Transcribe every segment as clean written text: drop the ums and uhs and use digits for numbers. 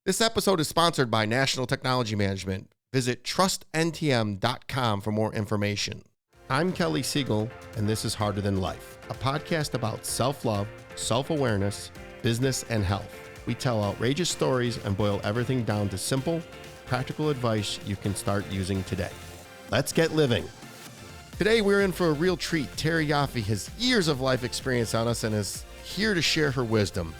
This episode is sponsored by National Technology Management. Visit trustntm.com for more information. I'm Kelly Siegel, and this is Harder Than Life, a podcast about self-love, self-awareness, business, and health. We tell outrageous stories and boil everything down to simple, practical advice you can start using today. Let's get living. Today, we're in for a real treat. Terry Yoffe has years of life experience on us and is here to share her wisdom.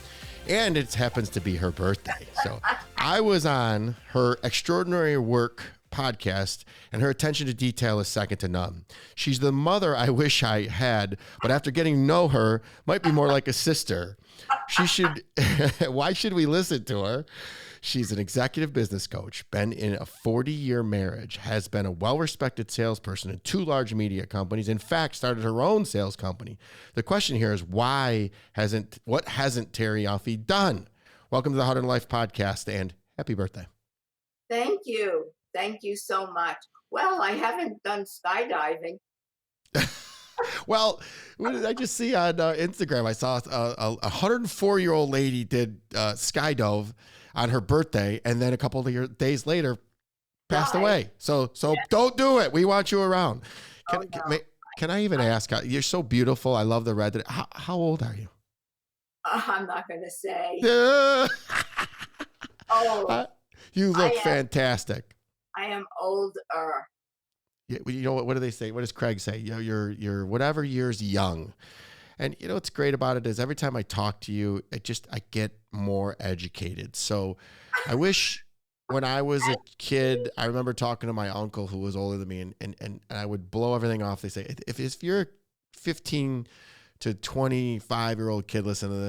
And it happens to be her birthday. So I was on her Extraordinary Work podcast, and her attention to detail is second to none. She's the mother I wish I had, but after getting to know her, might be more like a sister. Why should we listen to her? She's an executive business coach, been in a 40-year marriage, has been a well-respected salesperson in 2 large media companies, in fact, started her own sales company. The question here is what hasn't Terry Yoffe done? Welcome to the Harder Than Life podcast, and happy birthday. Thank you. Thank you so much. Well, I haven't done skydiving. Well, what did I just see on Instagram? I saw a 104-year-old lady did skydive on her birthday, and then a couple of days later passed away. So Don't do it. We want you around. Can I even ask? You're so beautiful. I love the red. How old are you? I'm not going to say. You look fantastic. I am older. Yeah, you know what do they say? What does Craig say? You're whatever years young. And you know what's great about it is every time I talk to you, I get more educated. So I wish when I was a kid, I remember talking to my uncle who was older than me, and I would blow everything off. They say, if you're a 15 to 25-year-old kid, listen to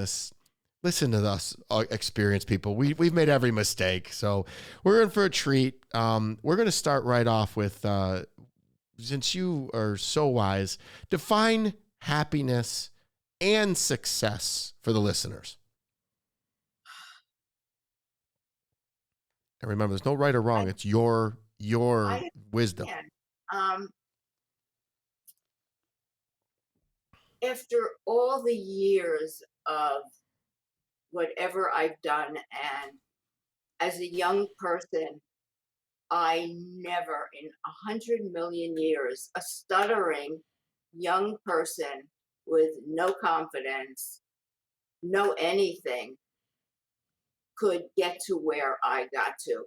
us experienced people. We've made every mistake. So we're in for a treat. We're going to start right off with, since you are so wise, define happiness and success for the listeners. And remember, there's no right or wrong. It's your wisdom. After all the years of whatever I've done, and as a young person, I never in 100 million years, a stuttering young person with no confidence, no anything, could get to where I got to.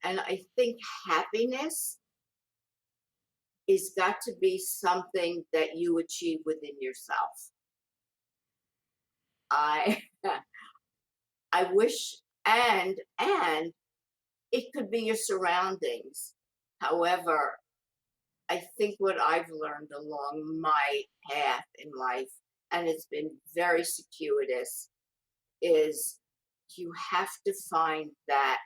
And I think happiness is got to be something that you achieve within yourself. I wish, and it could be your surroundings. However, I think what I've learned along my path in life, and it's been very circuitous, is you have to find that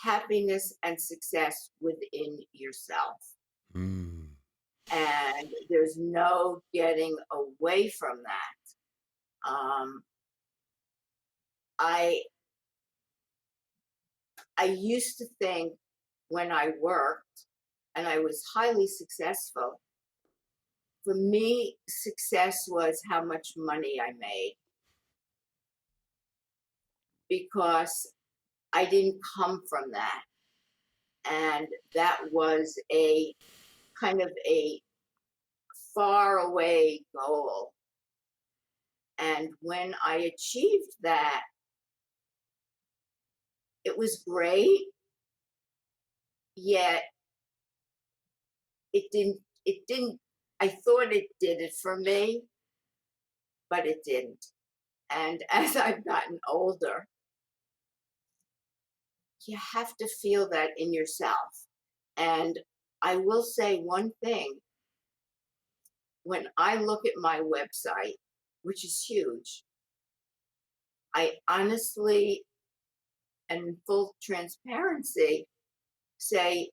happiness and success within yourself. And there's no getting away from that. I used to think when I worked and I was highly successful, for me, success was how much money I made, because I didn't come from that. And that was a kind of a far away goal. And when I achieved that, it was great, yet it didn't, I thought it did it for me, but it didn't. And as I've gotten older, you have to feel that in yourself. And I will say one thing. When I look at my website, which is huge, I honestly and in full transparency say,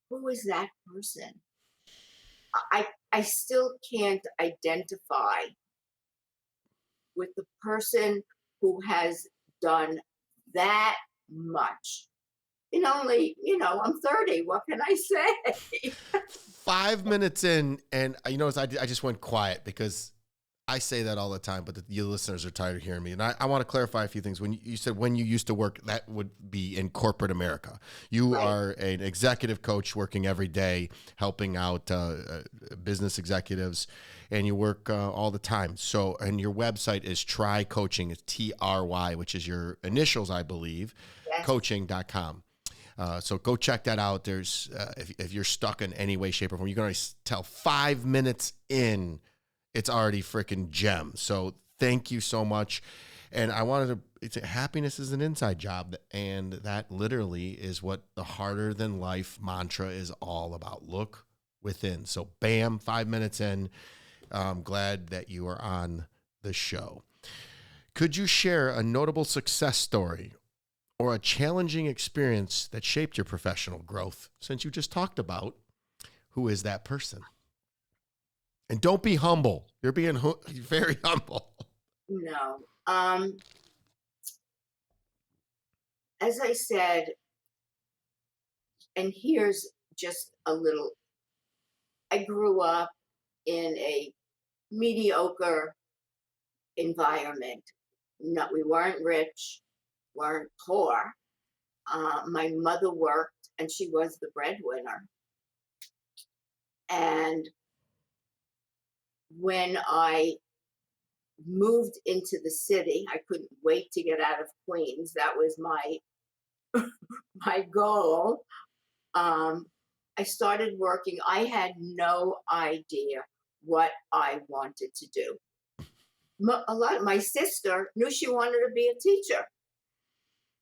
who is that person? I still can't identify with the person who has done that much. I'm 30. What can I say? 5 minutes in, and I just went quiet because I say that all the time, but you listeners are tired of hearing me. And I want to clarify a few things. When you said when you used to work, that would be in corporate America. You Right. are an executive coach working every day, helping out business executives, and you work all the time. So, and your website is Try Coaching, it's TRY, which is your initials, I believe, Yes. coaching.com. So go check that out. There's if you're stuck in any way, shape, or form, you're going to tell 5 minutes in, it's already freaking gem. So thank you so much. And I wanted to, happiness is an inside job. And that literally is what the harder than life mantra is all about. Look within. So bam, 5 minutes in. I'm glad that you are on the show. Could you share a notable success story or a challenging experience that shaped your professional growth? Since you just talked about who is that person. And don't be humble. You're being very humble. No. As I said, and here's just a little, I grew up in a mediocre environment. No, we weren't rich, weren't poor. My mother worked and she was the breadwinner. And when I moved into the city, I couldn't wait to get out of Queens. That was my goal. Um, I started working. I had no idea what I wanted to do. My sister knew she wanted to be a teacher.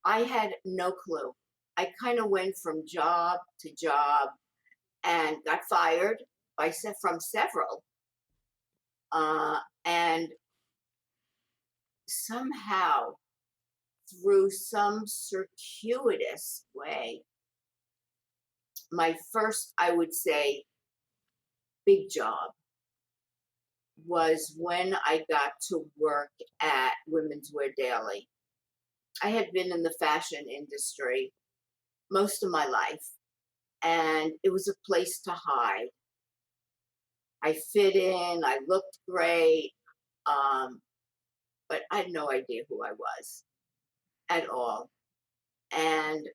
I had no clue. I kind of went from job to job and got fired from several. And somehow, through some circuitous way, my first, I would say, big job was when I got to work at Women's Wear Daily. I had been in the fashion industry most of my life, and it was a place to hide. I fit in, I looked great, but I had no idea who I was at all. And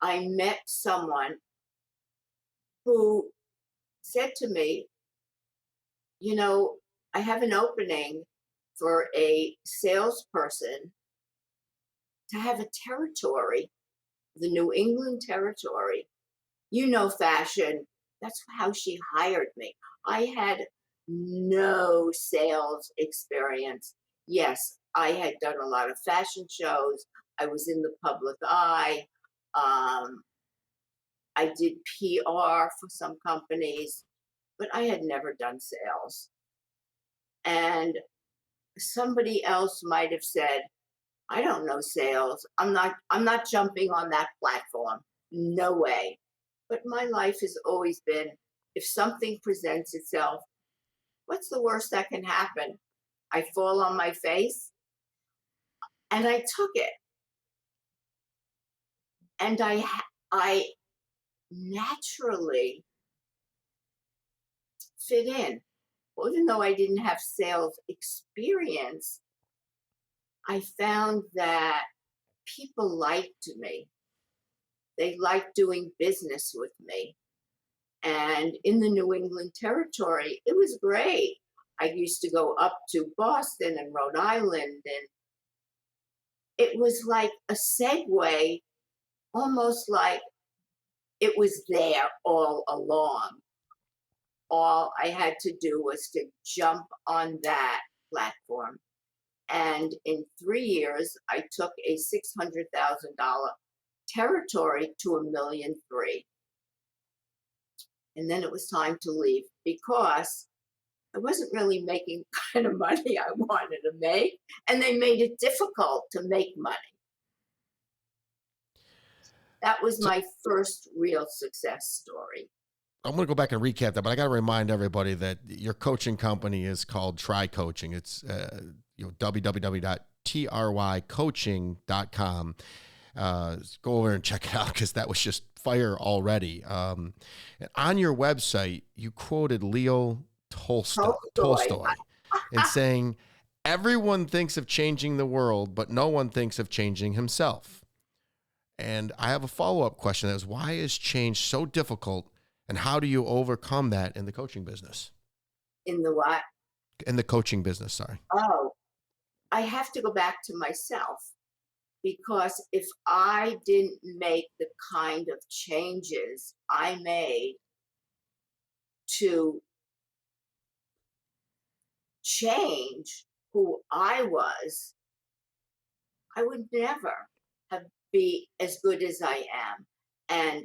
I met someone who said to me, you know, I have an opening for a salesperson to have a territory, the New England territory. You know, fashion. That's how she hired me. I had no sales experience. Yes, I had done a lot of fashion shows. I was in the public eye. Um, I did PR for some companies, but I had never done sales. And somebody else might have said, I don't know sales. I'm not jumping on that platform. No way. But my life has always been, if something presents itself, what's the worst that can happen? I fall on my face, and I took it. And I naturally fit in. Well, even though I didn't have sales experience, I found that people liked me. They liked doing business with me. And in the New England territory, it was great. I used to go up to Boston and Rhode Island, and it was like a segue, almost like it was there all along. All I had to do was to jump on that platform. And in 3 years, I took a $600,000 territory to $1,300,000. And then it was time to leave because I wasn't really making the kind of money I wanted to make, and they made it difficult to make money. That was So my first real success story. I'm going to go back and recap that, but I got to remind everybody that your coaching company is called Try Coaching. It's www.trycoaching.com. Go over and check it out because that was just fire already. On your website, you quoted Leo Tolstoy. I and saying, everyone thinks of changing the world, but no one thinks of changing himself. And I have a follow-up question that is, why is change so difficult, and how do you overcome that in the coaching business? In the what? In the coaching business, sorry. Oh, I have to go back to myself, because if I didn't make the kind of changes I made to change who I was, I would never have be as good as I am. And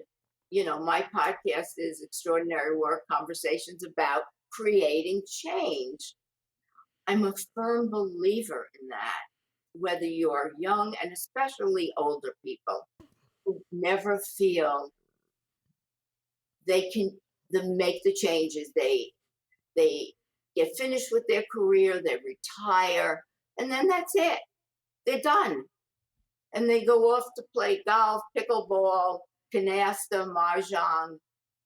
my podcast is Extraordinary Work Conversations about creating change. I'm a firm believer in that. Whether you're young, and especially older people who never feel they can make the changes, they get finished with their career, they retire, and then that's it. They're done. And they go off to play golf, pickleball, canasta, mahjong,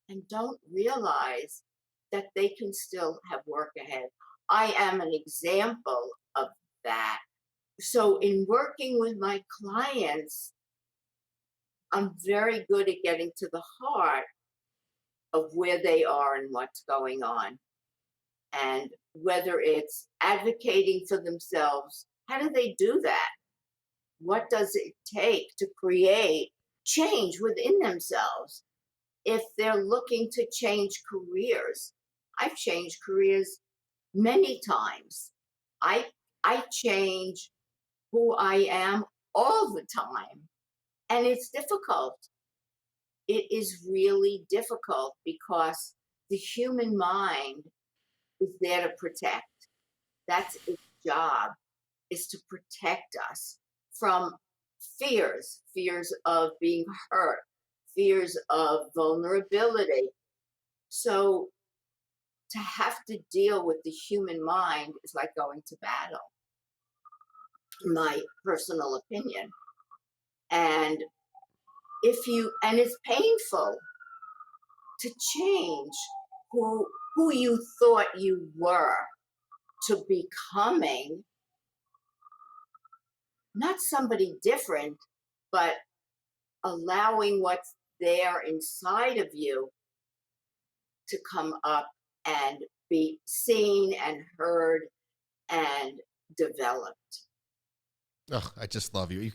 and don't realize that they can still have work ahead. I am an example of that. So in working with my clients, I'm very good at getting to the heart of where they are and what's going on. And whether it's advocating for themselves, how do they do that? What does it take to create change within themselves? If they're looking to change careers, I've changed careers many times. I I change who I am all the time, and it's difficult. It is really difficult because the human mind is there to protect. That's its job, is to protect us from fears of being hurt, fears of vulnerability. So to have to deal with the human mind is like going to battle, in my personal opinion. And and it's painful to change who you thought you were to becoming not somebody different, but allowing what's there inside of you to come up and be seen and heard and developed. Oh, I just love you.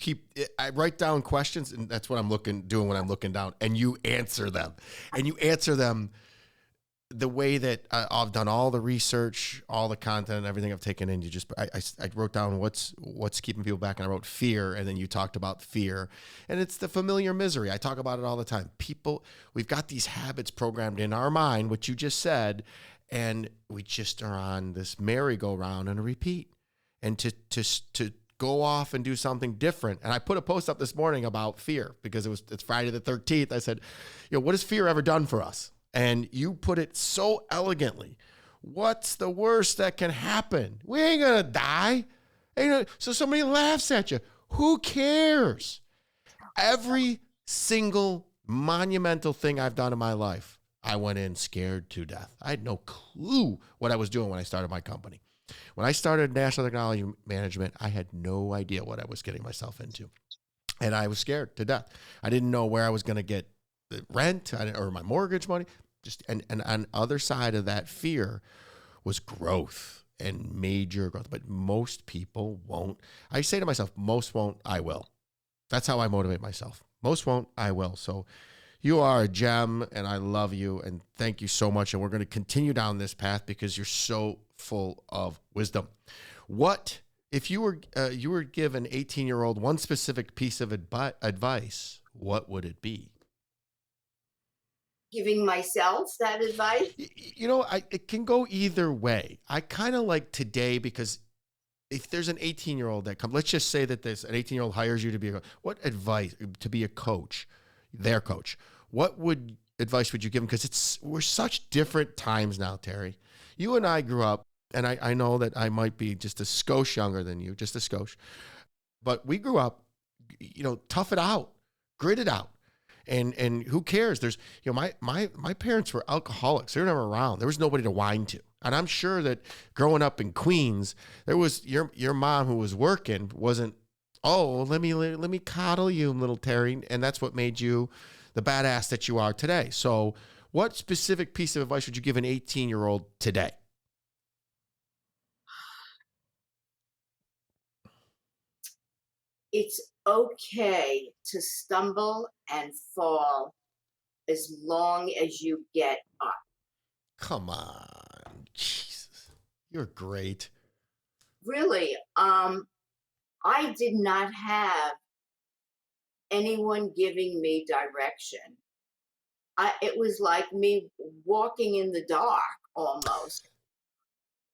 I write down questions, and that's what I'm doing when I'm looking down, and you answer them. And you answer them the way that I've done all the research, all the content, and everything I've taken in. I wrote down what's keeping people back, and I wrote fear, and then you talked about fear, and it's the familiar misery. I talk about it all the time. We've got these habits programmed in our mind, what you just said, and we just are on this merry-go-round and a repeat. And to go off and do something different. And I put a post up this morning about fear because it's Friday the 13th. I said, what has fear ever done for us? And you put it so elegantly. What's the worst that can happen? We ain't gonna die. So somebody laughs at you. Who cares? Every single monumental thing I've done in my life, I went in scared to death. I had no clue what I was doing when I started my company. When I started National Technology Management, I had no idea what I was getting myself into. And I was scared to death. I didn't know where I was going to get the rent or my mortgage money. And on the other side of that fear was growth and major growth. But most people won't. I say to myself, most won't, I will. That's how I motivate myself. Most won't, I will. So you are a gem, and I love you, and thank you so much. And we're going to continue down this path because you're so full of wisdom. What if you were given 18-year-old one specific piece of advice? What would it be? Giving myself that advice? It can go either way. I kind of like today because if there's an 18-year-old that comes, let's just say that an 18-year-old hires you to be what advice to be a coach, their coach. What advice would you give them? Because we're such different times now, Terry. You and I grew up, and I know that I might be just a skosh younger than you, just a skosh. But we grew up, tough it out, grit it out. And who cares? There's, my parents were alcoholics. They were never around. There was nobody to whine to. And I'm sure that growing up in Queens, there was your mom who was working wasn't, oh, let me coddle you, little Terry, and that's what made you the badass that you are today. So, what specific piece of advice would you give an 18-year-old today? It's okay to stumble and fall as long as you get up. Come on, Jesus, you're great. Really, I did not have anyone giving me direction. It was like me walking in the dark almost.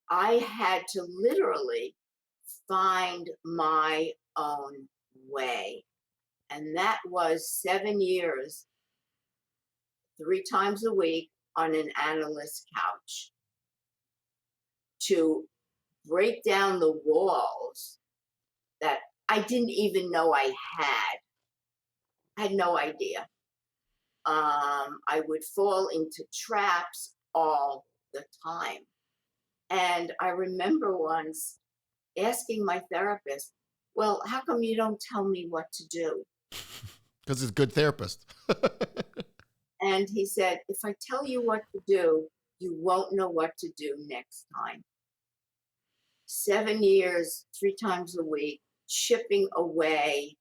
I had to literally find my own way. And that was 7 years, 3 times a week on an analyst couch to break down the walls that I didn't even know I had. I had no idea. I would fall into traps all the time. And I remember once asking my therapist, well, how come you don't tell me what to do? Because it's a good therapist. And he said, if I tell you what to do, you won't know what to do next time. 7 years, 3 times a week, chipping away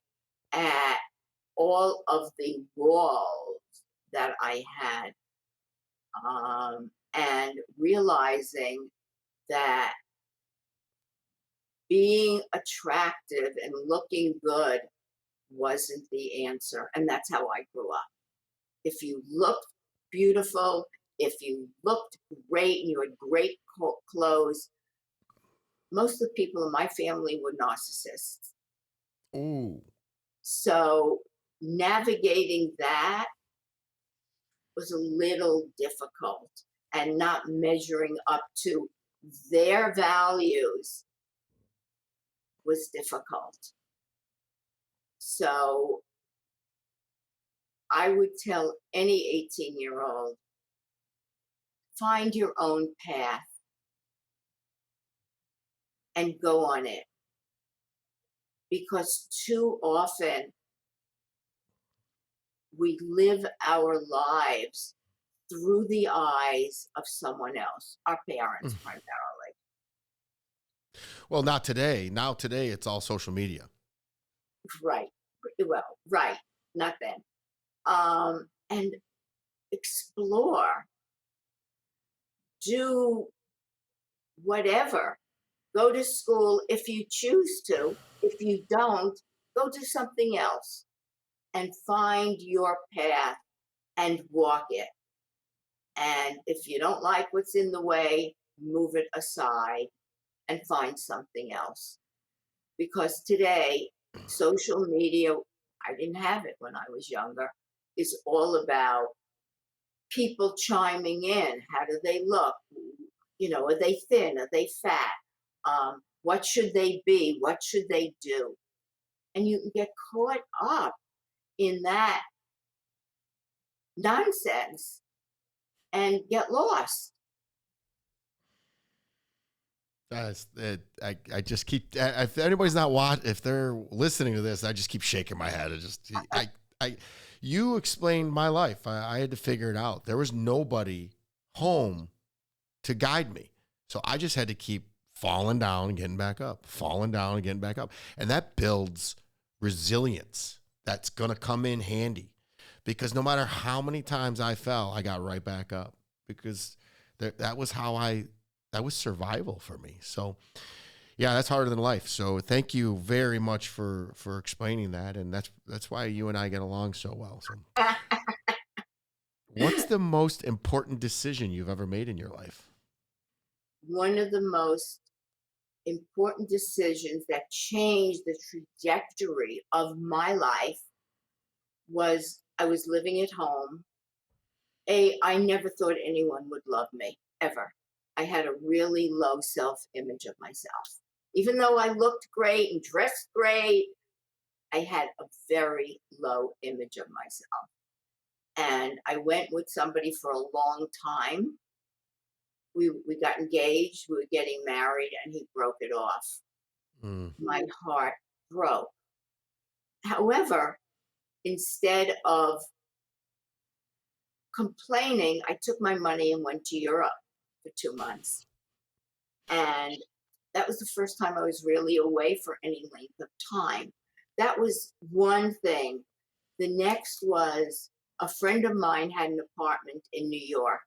at all of the walls that I had, and realizing that being attractive and looking good wasn't the answer. And that's how I grew up. If you looked beautiful, if you looked great and you had great clothes, most of the people in my family were narcissists. Ooh. So navigating that was a little difficult, and not measuring up to their values was difficult. So I would tell any 18-year-old, find your own path and go on it. Because too often we live our lives through the eyes of someone else, our parents primarily. Well, not today. Now today it's all social media. Right. Well, right. Not then. And explore, do whatever. Go to school if you choose to. If you don't, go do something else and find your path and walk it. And if you don't like what's in the way, move it aside and find something else. Because today, social media, I didn't have it when I was younger, is all about people chiming in. How do they look? Are they thin? Are they fat? What should they be? What should they do? And you can get caught up in that nonsense and get lost. That's it. I just keep, if anybody's not if they're listening to this, I just keep shaking my head. I, you explained my life. I had to figure it out. There was nobody home to guide me. So I just had to keep falling down and getting back up, falling down and getting back up. And that builds resilience. That's going to come in handy because no matter how many times I fell, I got right back up because that was that was survival for me. So yeah, that's harder than life. So thank you very much for explaining that. And that's why you and I get along so well. So what's the most important decision you've ever made in your life? One of the most important decisions that changed the trajectory of my life was I was living at home. I never thought anyone would love me ever. I had a really low self-image of myself. Even though I looked great and dressed great, I had a very low image of myself. And I went with somebody for a long time we got engaged, we were getting married, and he broke it off. Mm. My heart broke. However, instead of complaining, I took my money and went to Europe for 2 months. And that was the first time I was really away for any length of time. That was one thing. The next was a friend of mine had an apartment in New York,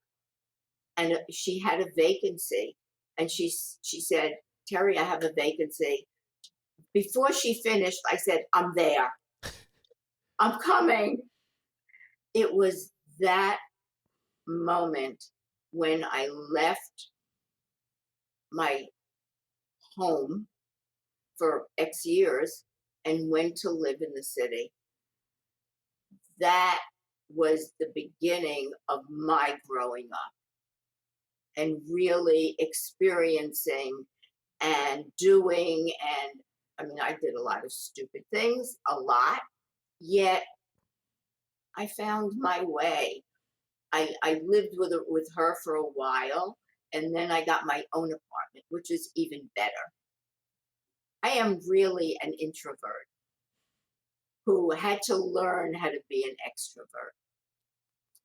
and she had a vacancy. And she said, "Terry, I have a vacancy." Before she finished, I said, "I'm there. I'm coming." It was that moment when I left my home for X years and went to live in the city. That was the beginning of my growing up and really experiencing and doing. And I mean, I did a lot of stupid things, a lot, yet I found my way. I lived with her for a while, and then I got my own apartment, which is even better. I am really an introvert who had to learn how to be an extrovert.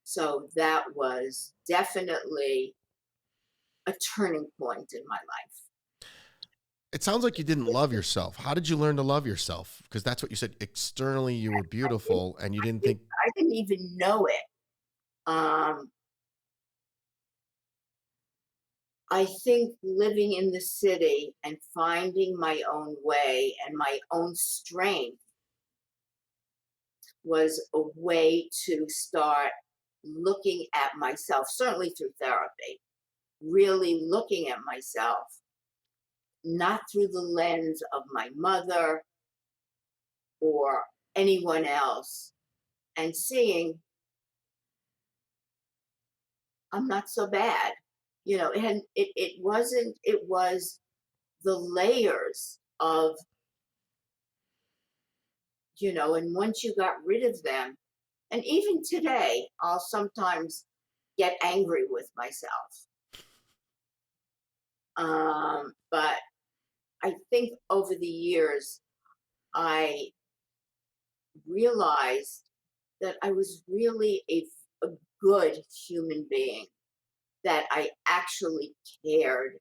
So that was definitely a turning point in my life. It sounds like you didn't love yourself. How did you learn to love yourself? Because that's what you said. Externally, you were I didn't, beautiful, and you I didn't didn't, think. I didn't even know it. Um, I think living in the city and finding my own way and my own strength was a way to start looking at myself, certainly through therapy, really looking at myself, not through the lens of my mother or anyone else, and seeing I'm not so bad. And it wasn't, it was the layers of, and once you got rid of them, and even today, I'll sometimes get angry with myself. But I think over the years, I realized that I was really a good human being, that I actually cared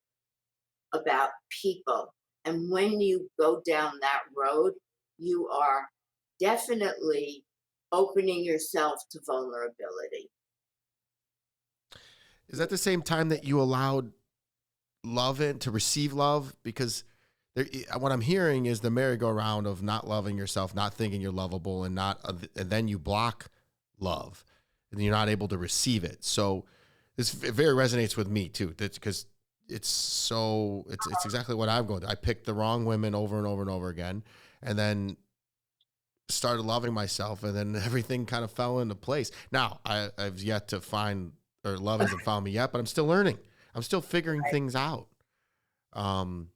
about people. And when you go down that road, you are definitely opening yourself to vulnerability. Is that the same time that you allowed love in to receive love? Because there, what I'm hearing is the merry-go-round of not loving yourself, not thinking you're lovable, and and then you block love, and you're not able to receive it. So it very resonates with me too. That's because it's exactly what I'm going through. I picked the wrong women over and over and over again, and then started loving myself, and then everything kind of fell into place. Now I've yet to find, or love hasn't found me yet, but I'm still learning. I'm still figuring things out. Um,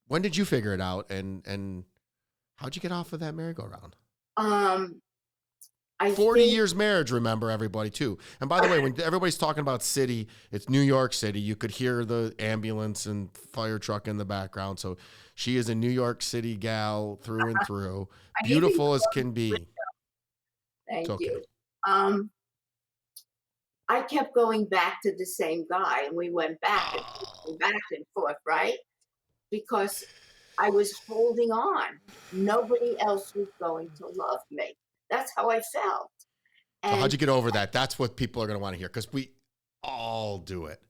when did you figure it out, and how'd you get off of that merry-go-round? Um, I 40 think years marriage, remember, everybody, too. And by the way, when everybody's talking about city, it's New York City. You could hear the ambulance and fire truck in the background. So she is a New York City gal through and through, I even beautiful as can be. It's thank okay. you. I kept going back to the same guy, and we went Oh, back and forth, right? Because I was holding on. Nobody else was going to love me. That's how I felt. so how'd And you get over that? That's what people are going to want to hear, because we all do it.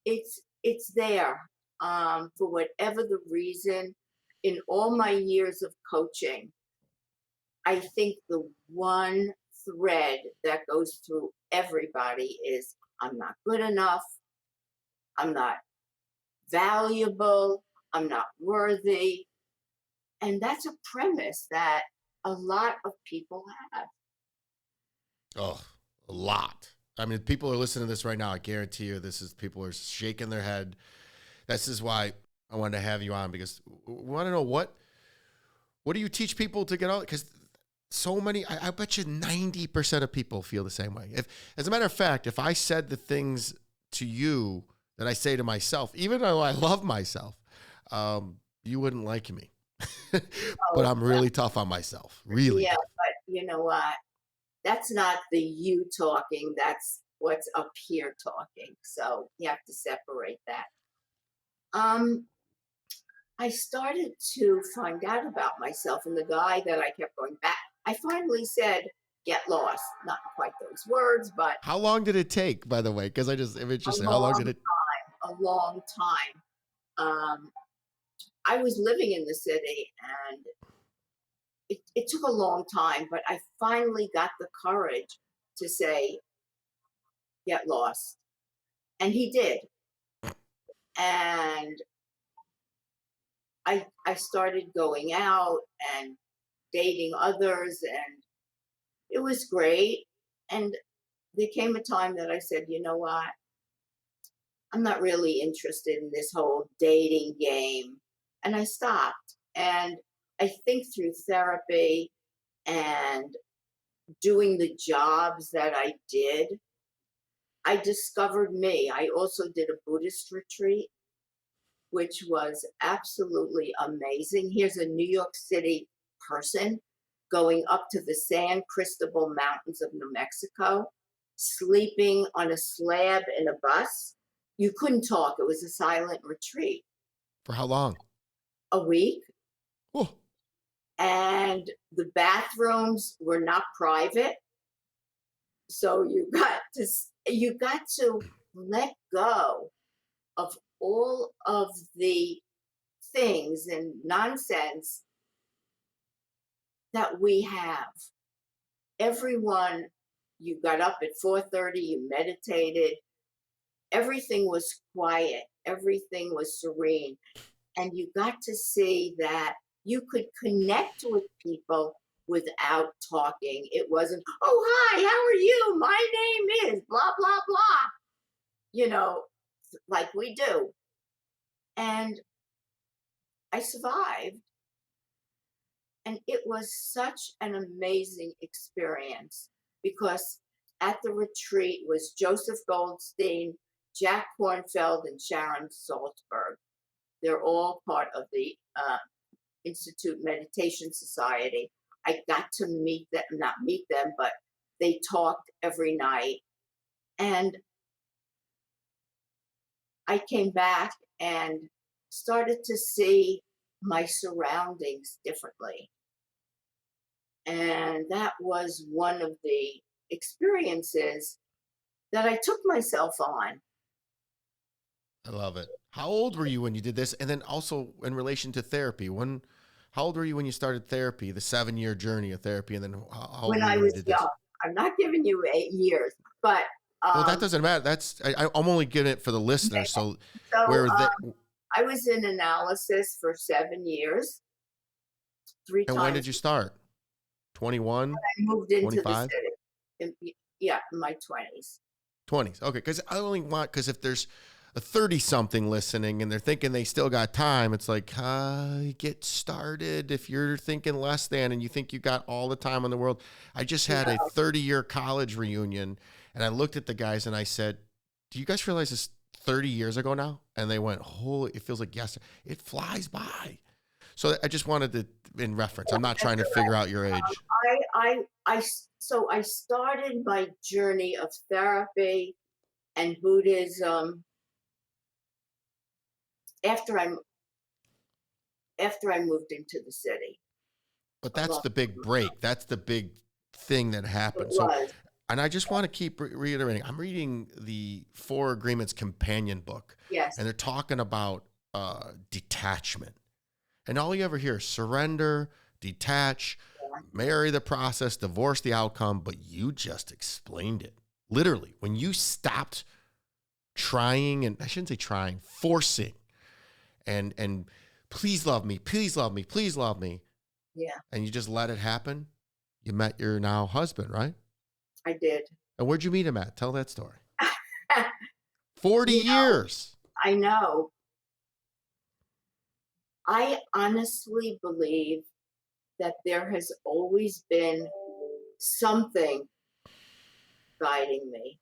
it's there, for whatever the reason. In all my years of coaching, I think the one thread that goes through everybody is I'm not good enough, I'm not valuable, I'm not worthy. And that's a premise that a lot of people have. Oh, a lot. I mean, people are listening to this right now. I guarantee you, people are shaking their head. This is why I wanted to have you on, because we want to know what do you teach people to get out? Because so many, I bet you 90% of people feel the same way. If, as a matter of fact, if I said the things to you that I say to myself, even though I love myself, you wouldn't like me. But Oh, I'm really tough on myself, really yeah, tough. but you know what? That's not the you talking, that's what's up here talking. So you have to separate that. Um, I started to find out about myself and the guy that I kept going back. I finally said, get lost. Not quite those words, but How long did it take, by the way? Because I'm a interested. How long did long it? a long time. Um, I was living in the city and it took a long time, but I finally got the courage to say, get lost. And he did. And I started going out and dating others, and it was great. And there came a time that I said, you know what? I'm not really interested in this whole dating game. And I stopped. And I think through therapy and doing the jobs that I did, I discovered me. I also did a Buddhist retreat, which was absolutely amazing. Here's a New York City person going up to the San Cristobal Mountains of New Mexico, sleeping on a slab in a bus. You couldn't talk, it was a silent retreat. For how long? A week. Oh, And the bathrooms were not private. So you got to let go of all of the things and nonsense that we have. Everyone, you got up at 4:30, you meditated, everything was quiet, everything was serene, and you got to see that you could connect with people without talking. It wasn't, "Oh, hi, how are you? My name is blah blah blah," you know, like we do. And I survived. And it was such an amazing experience because at the retreat was Joseph Goldstein, Jack Kornfeld, and Sharon Salzberg. They're all part of the Institute Meditation Society. I got to meet them, not meet them, but they talked every night. And I came back and started to see my surroundings differently. And that was one of the experiences that I took myself on. I love it. How old were you when you did this? And then also in relation to therapy, how old were you when you started therapy, the 7-year journey of therapy? And then how old When were I you when you was did this? young. I'm not giving you 8 years, but Well, that um, doesn't matter. I'm only giving it for the listeners. So so where that, I was in analysis for 7 years, three and when times. did you start? 21, I moved into the 25, city. Yeah, in my 20s. 20s. Okay. Because if there's a 30 something listening and they're thinking they still got time, it's like, get started. If you're thinking less than and you think you got all the time in the world. I just had a 30-year college reunion and I looked at the guys and I said, do you guys realize this 30 years ago now? And they went, holy, it feels like yesterday. It flies by. So I just wanted to, in reference, I'm not trying to figure out your age. So I started my journey of therapy and Buddhism after I moved into the city. But A that's long the big time ago. break. That's the big thing that It happened. So, was. and I just want to keep reiterating, I'm reading the Four Agreements companion book, Yes. and they're talking about detachment. And all you ever hear is surrender, detach, Yeah. marry the process, divorce the outcome. But you just explained it. Literally, when you stopped trying, and I shouldn't say trying, forcing, and please love me, please love me, please love me, Yeah, and you just let it happen, you met your now husband, right? I did. And where'd you meet him at? Tell that story. 40 You know, years. I know. I honestly believe that there has always been something guiding me.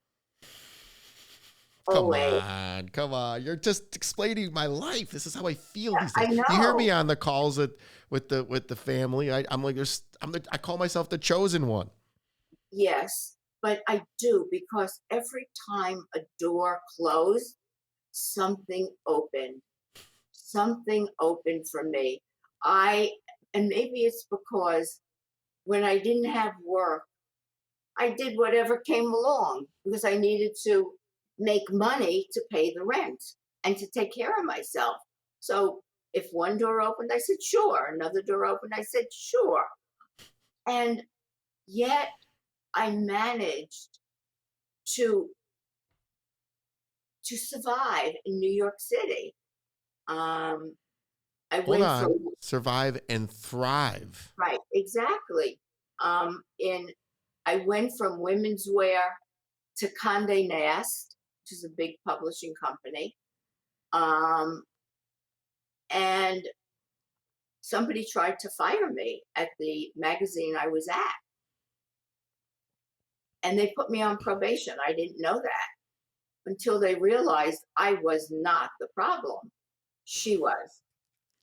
Come always. on, come on. You're just explaining my life. This is how I feel these I days. You hear me know. on the calls with the family. I'm like, I call myself the chosen one. Yes, but I do because every time a door closed, something opened. Something opened for me. I and maybe it's because when I didn't have work, I did whatever came along because I needed to make money to pay the rent and to take care of myself. So if one door opened, I said, sure. Another door opened, I said, sure. And yet I managed to survive in New York City. Um, I Hold went on. from Survive and thrive. right, exactly. In I went from women's wear to Condé Nast, which is a big publishing company. Um, and somebody tried to fire me at the magazine I was at, and they put me on probation. I didn't know that until they realized I was not the problem. She was.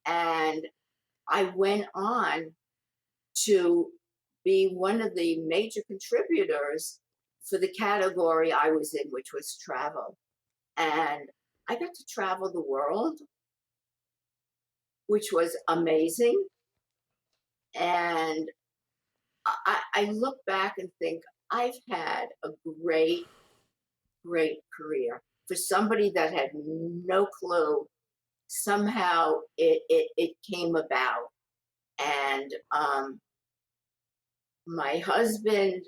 And I went on to be one of the major contributors for the category I was in, which was travel. And I got to travel the world, which was amazing. And I look back and think I've had a great, great career. For somebody that had no clue, somehow it came about. And my husband,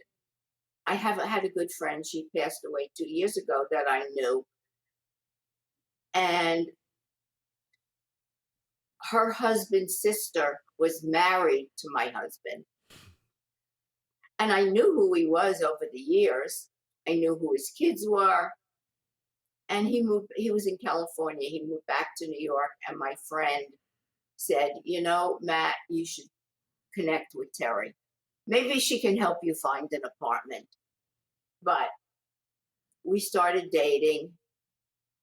I have had a good friend. She passed away 2 years ago that I knew. And her husband's sister was married to my husband. And I knew who he was over the years. I knew who his kids were. And he was in California. He moved back to New York. And my friend said, Matt, you should connect with Terry. Maybe she can help you find an apartment. But we started dating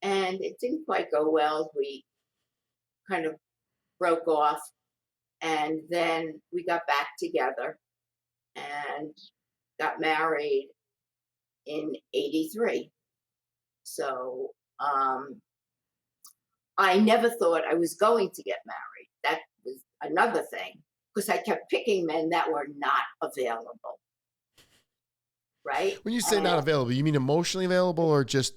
and it didn't quite go well. We kind of broke off and then we got back together and got married in 83. So I never thought I was going to get married. That was another thing because I kept picking men that were not available, right? When you say And not available, you mean emotionally available or just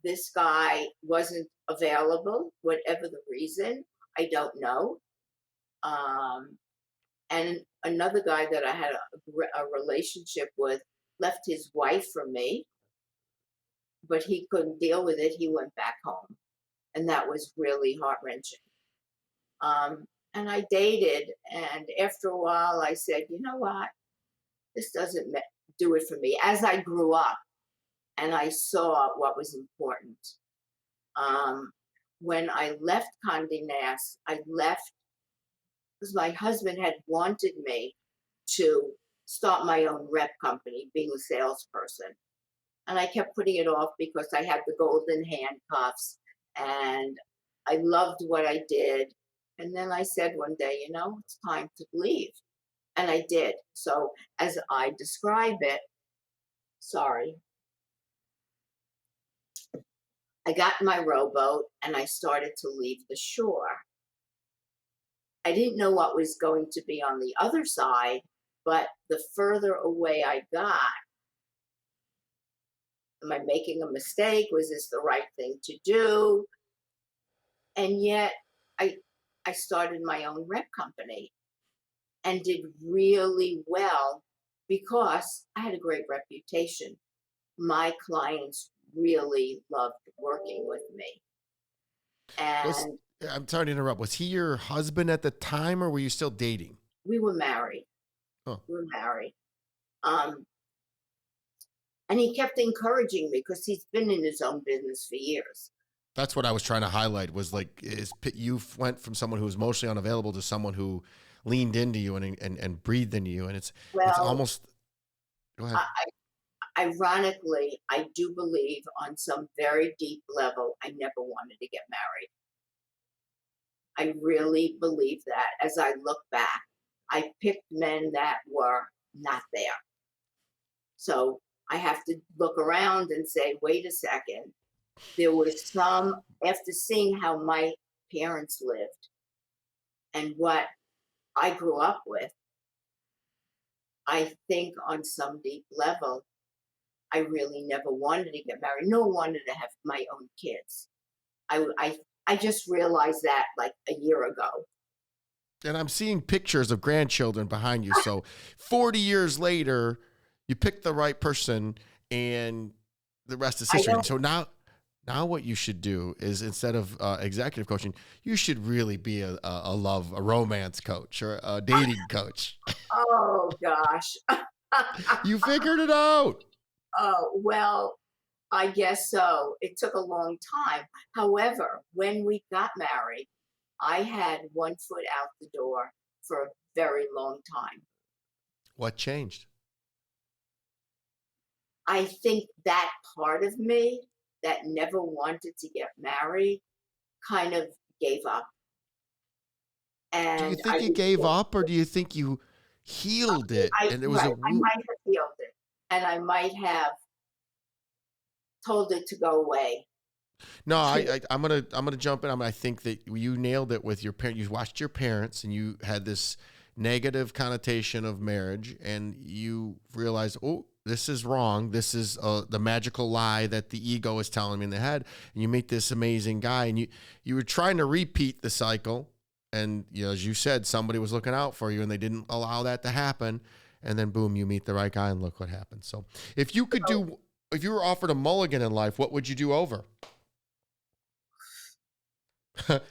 this guy wasn't available, whatever the reason, I don't know. Um, and another guy that I had a relationship with left his wife for me, but he couldn't deal with it. He went back home, and that was really heart wrenching. And I dated, and after a while, I said, you know what? This doesn't do it for me. As I grew up and I saw what was important, um, when I left Condé Nast, I left because my husband had wanted me to start my own rep company, being a salesperson. And I kept putting it off because I had the golden handcuffs and I loved what I did. And then I said one day, it's time to leave. And I did. So, as I describe it, sorry, I got in my rowboat and I started to leave the shore. I didn't know what was going to be on the other side, but the further away I got, am I making a mistake? Was this the right thing to do? And yet I I started my own rep company and did really well because I had a great reputation. My clients really loved working with me. was And I'm sorry to interrupt. Was he your husband at the time or were you still dating? we were married. Oh, We were married. Um, and he kept encouraging me because he's been in his own business for years. that's what I was trying to highlight was like you went from someone who was emotionally unavailable to someone who leaned into you and breathed into you. And it's Well, almost, go ahead. I, ironically, I do believe on some very deep level, I never wanted to get married. I really believe that as I look back. I picked men that were not there. So I have to look around and say, wait a second. There was some, after seeing how my parents lived and what I grew up with, I think on some deep level, I really never wanted to get married. No one wanted to have my own kids. I just realized that like a year ago. And I'm seeing pictures of grandchildren behind you. So 40 years later, you picked the right person and the rest is I history. don't. So now what you should do is instead of executive coaching, you should really be a romance coach or a dating coach. Oh gosh. You figured it out. Oh well, I guess so. It took a long time. However, when we got married, I had one foot out the door for a very long time. What changed? I think that part of me that never wanted to get married kind of gave up. Do you And I think you was gave so, up or do you think you healed it I and it was right, a I might have healed it and I might have told it to go away. No, I'm gonna jump in. I think that you nailed it with your parent. You watched your parents, and you had this negative connotation of marriage, and you realized, oh, this is wrong. This is the magical lie that the ego is telling me in the head. And you meet this amazing guy, and you were trying to repeat the cycle, and as you said, somebody was looking out for you, and they didn't allow that to happen. And then, boom, you meet the right guy, and look what happened. So, if you were offered a mulligan in life, what would you do over?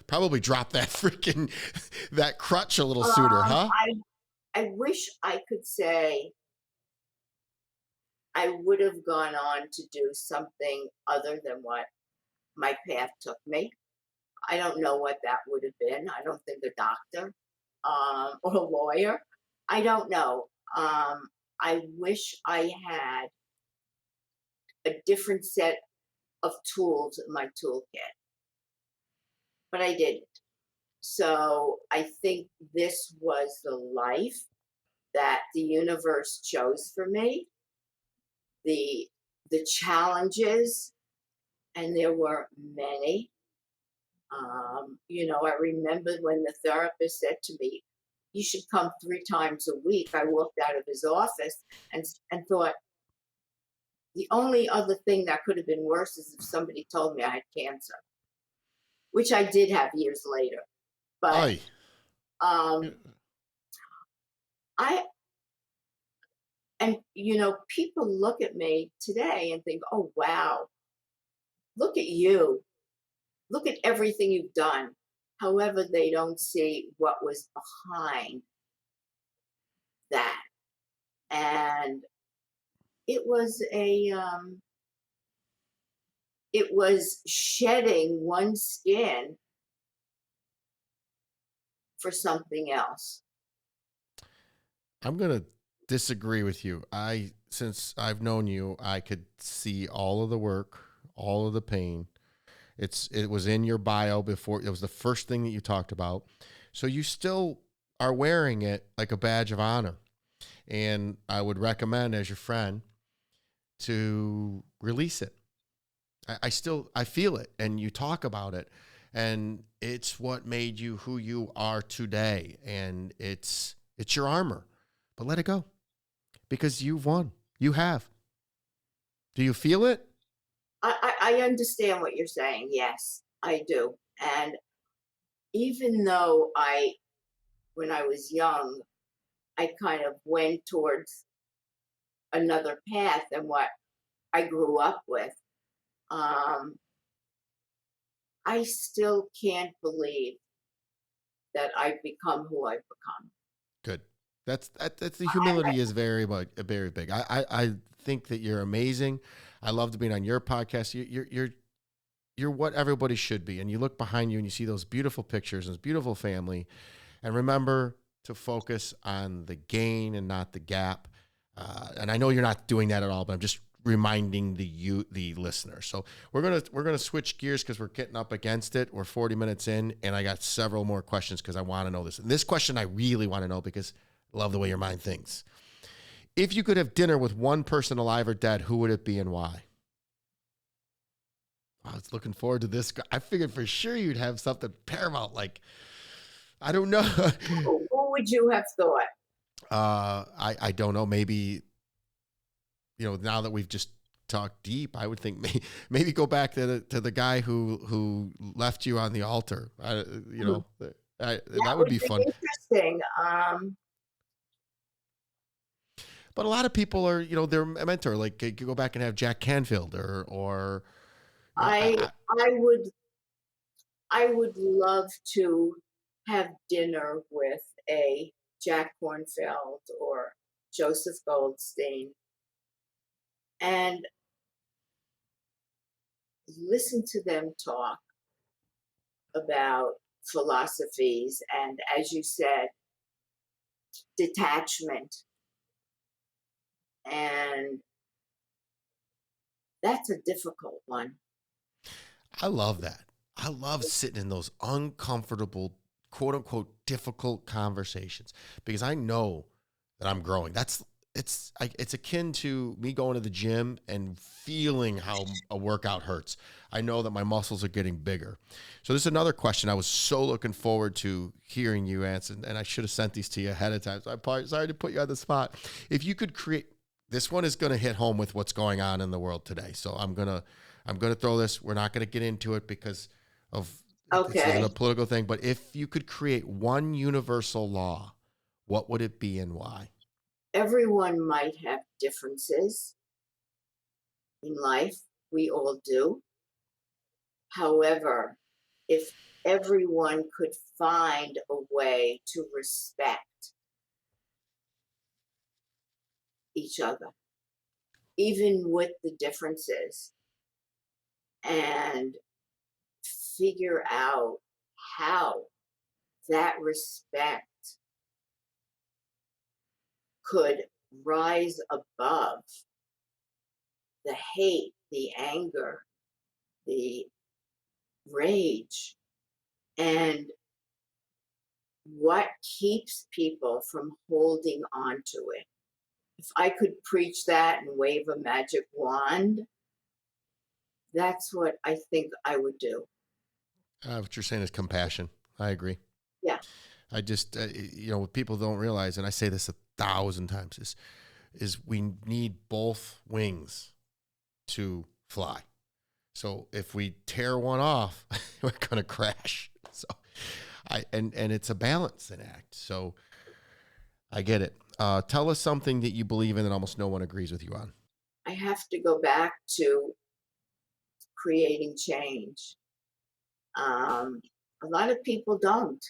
Probably drop that freaking that crutch a little sooner, Um, huh? I I wish I could say I would have gone on to do something other than what my path took me. I don't know what that would have been. I don't think a doctor or a lawyer. I don't know. I wish I had a different set of tools in my toolkit, but I didn't. So I think this was the life that the universe chose for me. The the challenges, and there were many. I remember when the therapist said to me, "You should come 3 times a week." I walked out of his office and thought the only other thing that could have been worse is if somebody told me I had cancer, which I did have years later. But Aye. um, I people look at me today and think, "Oh wow, look at you! Look at everything you've done." However, they don't see what was behind that, and it was it was shedding one skin for something else. I'm gonna disagree with you. Since I've known you, I could see all of the work, all of the pain. It was in your bio before. It was the first thing that you talked about. So you still are wearing it like a badge of honor. And I would recommend, as your friend, to release it. I feel it, and you talk about it, and it's what made you who you are today, and it's your armor. But let it go because you've won. You have. Do you feel it? I understand what you're saying. Yes, I do. And even though when I was young, I kind of went towards another path than what I grew up with. Um, I still can't believe that I've become who I've become. Good. That's the I, humility is very much very big. I think that you're amazing. I loved being on your podcast. You're what everybody should be. And you look behind you and you see those beautiful pictures and this beautiful family. And remember to focus on the gain and not the gap. And I know you're not doing that at all, but I'm just reminding the listener. So we're gonna switch gears because we're getting up against it. We're 40 minutes in, and I got several more questions because I want to know this. And this question I really want to know because I love the way your mind thinks. If you could have dinner with one person alive or dead, who would it be and why? I was looking forward to this. I figured for sure you'd have something paramount, like I don't know. Who would you have thought? I don't know. Maybe, now that we've just talked deep, I would think maybe go back to the guy who left you on the altar. That would be fun. Interesting. But a lot of people are, they're a mentor. Like you could go back and have Jack Canfield or I would love to have dinner with a Jack Kornfield or Joseph Goldstein and listen to them talk about philosophies and, as you said, detachment. And that's a difficult one. I love that. I love sitting in those uncomfortable, quote unquote, difficult conversations because I know that I'm growing. It's akin to me going to the gym and feeling how a workout hurts. I know that my muscles are getting bigger. So this is another question I was so looking forward to hearing you answer, and I should have sent these to you ahead of time. So I'm sorry to put you on the spot. If you could create, this one is going to hit home with what's going on in the world today. So I'm gonna throw this. We're not going to get into it because of this isn't a political thing. But if you could create one universal law, what would it be and why? Everyone might have differences in life. We all do. However, if everyone could find a way to respect each other, even with the differences, and figure out how that respect could rise above the hate, the anger, the rage, and what keeps people from holding on to it. If I could preach that and wave a magic wand, that's what I think I would do. What you're saying is compassion. I agree. Yeah. I just, what people don't realize, and I say this 1,000 times, is we need both wings to fly. So if we tear one off, we're going to crash. So and it's a balancing act. So I get it. Tell us something that you believe in that almost no one agrees with you on. I have to go back to creating change. A lot of people don't.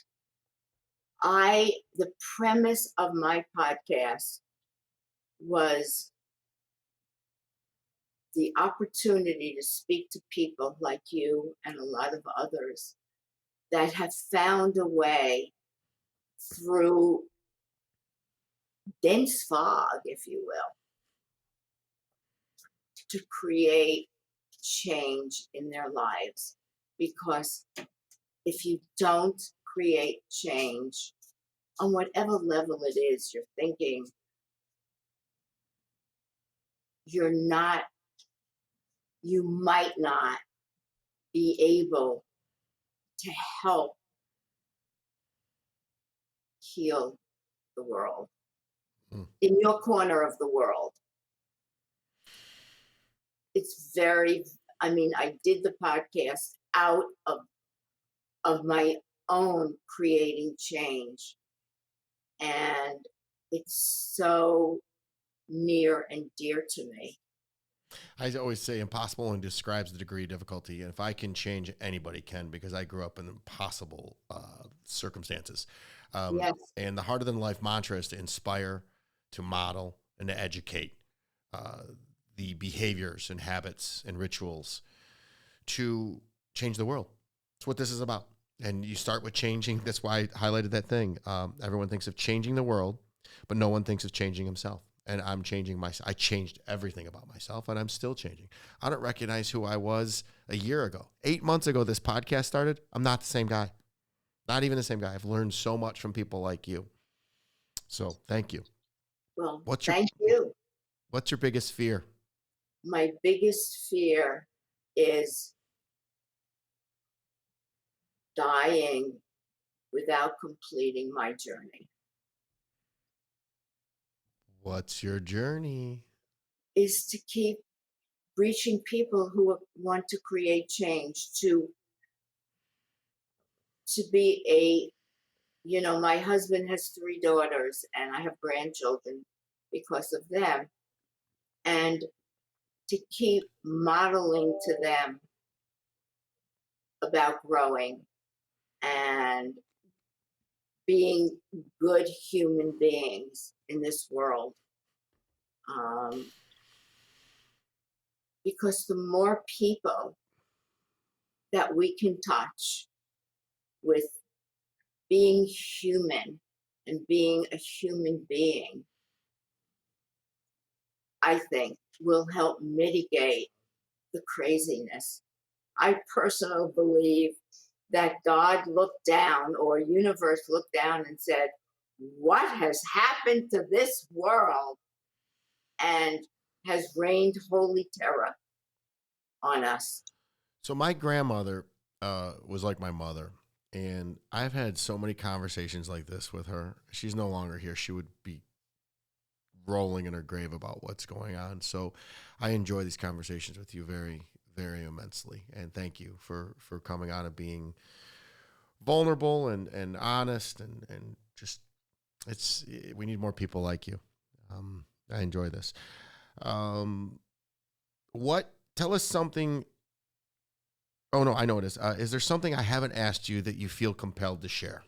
The premise of my podcast was the opportunity to speak to people like you and a lot of others that have found a way through dense fog, if you will, to create change in their lives. Because if you don't create change on whatever level it is you're thinking, you might not be able to help heal the world in your corner of the world. It's I did the podcast out of my own creating change. And it's so near and dear to me. I always say impossible only describes the degree of difficulty. And if I can change, anybody can, because I grew up in impossible circumstances. Yes. And the harder than life mantra is to inspire, to model, and to educate the behaviors and habits and rituals to change the world. That's what this is about. And you start with changing. That's why I highlighted that thing. Everyone thinks of changing the world, but no one thinks of changing himself. and I'm changing myself. I changed everything about myself, and I'm still changing. I don't recognize who I was a year ago. 8 months ago, this podcast started. I'm not the same guy. Not even the same guy. I've learned so much from people like you. So thank you. Well, What's your thank you. What's your biggest fear? My biggest fear is dying without completing my journey. What's your journey? Is to keep reaching people who want to create change, to be a, my husband has 3 daughters and I have grandchildren because of them, and to keep modeling to them about growing and being good human beings in this world. Um, because the more people that we can touch with being human and being a human being, I think will help mitigate the craziness. I personally believe that God looked down, or universe looked down and said, what has happened to this world? And has rained holy terror on us. So my grandmother was like my mother, and I've had so many conversations like this with her. She's no longer here. She would be rolling in her grave about what's going on. So I enjoy these conversations with you very, very immensely. And thank you for coming on and being vulnerable and honest and just we need more people like you. I enjoy this. Tell us something. Oh no, I know it is. Is there something I haven't asked you that you feel compelled to share?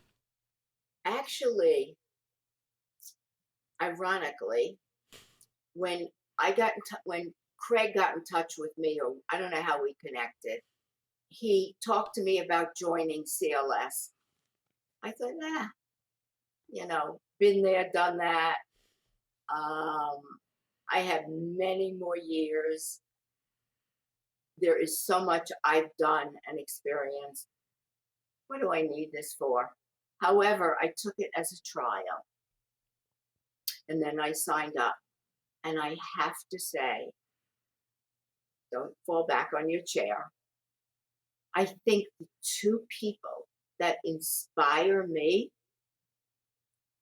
Actually, ironically, when when Craig got in touch with me, or I don't know how we connected, he talked to me about joining CLS. I thought, been there, done that. I have many more years. There is so much I've done and experienced. What do I need this for? However, I took it as a trial, and then I signed up. And I have to say, don't fall back on your chair. I think the 2 people that inspire me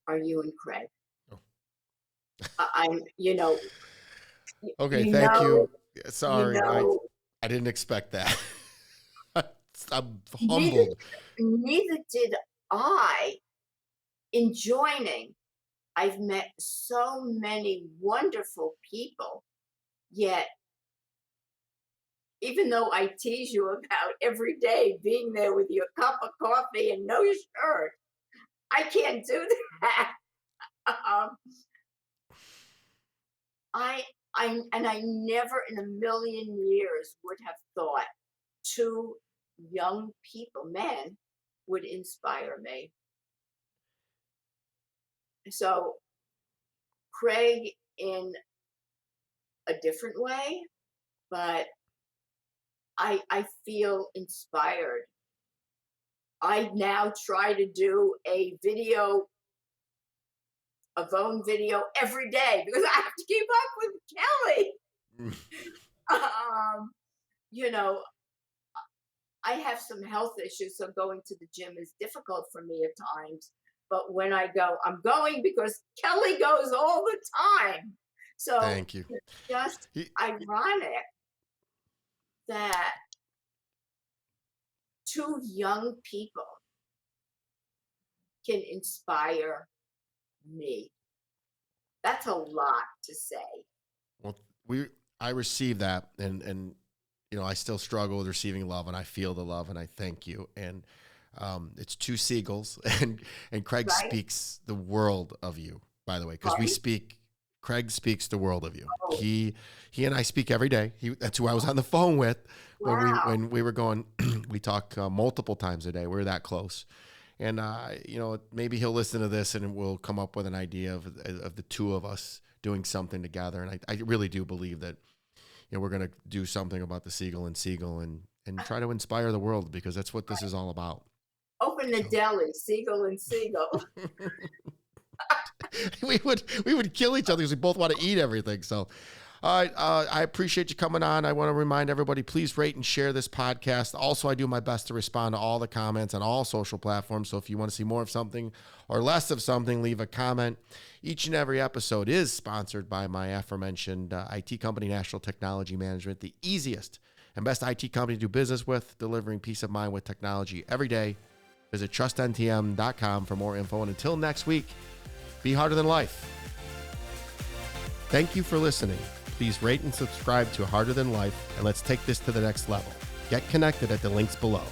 are you and Craig. Oh. I'm, you know, Okay, you thank know, you. you Sorry, know. I didn't expect that. I'm Neither, humbled. neither did I in joining. I've met so many wonderful people, yet even though I tease you about every day being there with your cup of coffee and no shirt, I can't do that. Um, I I never in a million years would have thought 2 young people, men, would inspire me. So Craig in a different way, but I feel inspired. I now try to do a phone video every day because I have to keep up with Kelly. Um, you know, I have some health issues, so going to the gym is difficult for me at times. But when I go, I'm going because Kelly goes all the time. So Thank you. it's just He- ironic that 2 young people can inspire me. That's a lot to say. well, I received that, and I still struggle with receiving love, and I feel the love, and I thank you. And it's 2 seagulls, and Craig Right? speaks the world of you, by the way, because we Right? speak. Craig speaks the world of you. Oh, He and I speak every day. That's who I was on the phone with wow. when we were going. We talk multiple times a day. We're that close, and maybe he'll listen to this and we'll come up with an idea of the 2 of us doing something together. And I really do believe that, we're going to do something about the Siegel and Siegel and try to inspire the world, because that's what this is all about. Open the deli, Siegel and Siegel. we would kill each other because we both want to eat everything. So, all right, I appreciate you coming on. I want to remind everybody, please rate and share this podcast. Also, I do my best to respond to all the comments on all social platforms. So if you want to see more of something or less of something, leave a comment. Each and every episode is sponsored by my aforementioned IT company, National Technology Management, the easiest and best IT company to do business with, delivering peace of mind with technology every day. Visit trustntm.com for more info. And until next week, be harder than life. Thank you for listening. Please rate and subscribe to Harder Than Life, and let's take this to the next level. Get connected at the links below.